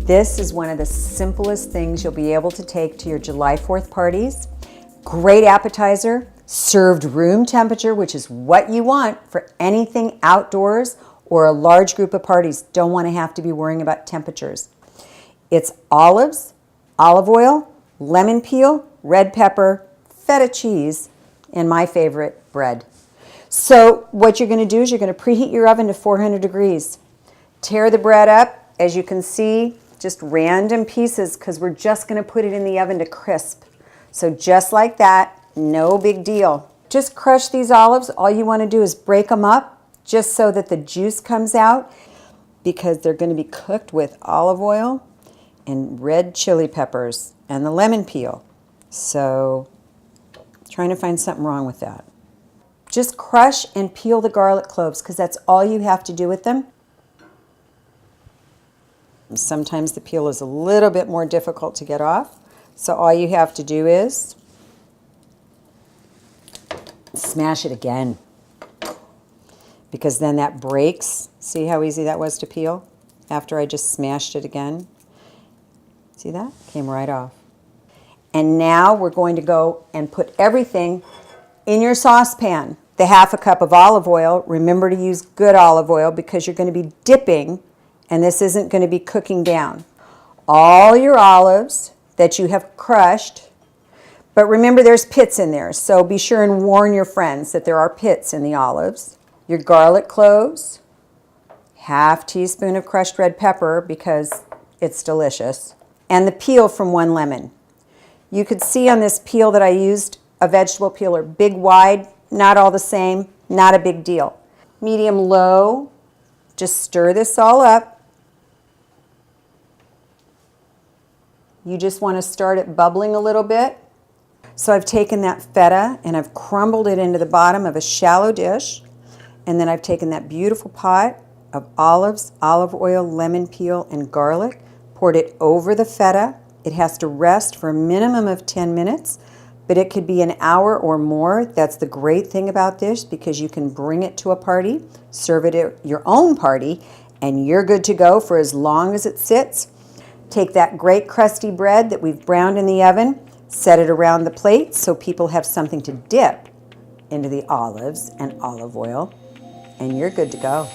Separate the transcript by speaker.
Speaker 1: This is one of the simplest things you'll be able to take to your July 4th parties. Great appetizer, served room temperature, which is what you want for anything outdoors or a large group of parties. Don't want to have to be worrying about temperatures. It's olives, olive oil, lemon peel, red pepper, feta cheese, and my favorite, bread. So what you're going to do is you're going to preheat your oven to 400 degrees. Tear the bread up, as you can see, just random pieces because we're just going to put it in the oven to crisp. So just like that, no big deal. Just crush these olives. All you want to do is break them up just so that the juice comes out because they're going to be cooked with olive oil and red chili peppers and the lemon peel. So trying to find something wrong with that. Just crush and peel the garlic cloves because that's all you have to do with them. Sometimes the peel is a little bit more difficult to get off. So all you have to do is smash it again because then that breaks. See how easy that was to peel after I just smashed it again? See that? Came right off. And now we're going to go and put everything in your saucepan. The ½ a cup of olive oil. Remember to use good olive oil because you're going to be dipping and this isn't going to be cooking down. All your olives that you have crushed, but remember there's pits in there, so be sure and warn your friends that there are pits in the olives. Your garlic cloves, ½ teaspoon of crushed red pepper because it's delicious, and the peel from 1 lemon. You could see on this peel that I used a vegetable peeler, big, wide, not all the same, not a big deal. Medium low, just stir this all up. You just want to start it bubbling a little bit. So I've taken that feta and I've crumbled it into the bottom of a shallow dish. And then I've taken that beautiful pot of olives, olive oil, lemon peel, and garlic, poured it over the feta. It has to rest for a minimum of 10 minutes, but it could be an hour or more. That's the great thing about this because you can bring it to a party, serve it at your own party, and you're good to go for as long as it sits. Take that great crusty bread that we've browned in the oven, set it around the plate so people have something to dip into the olives and olive oil, and you're good to go.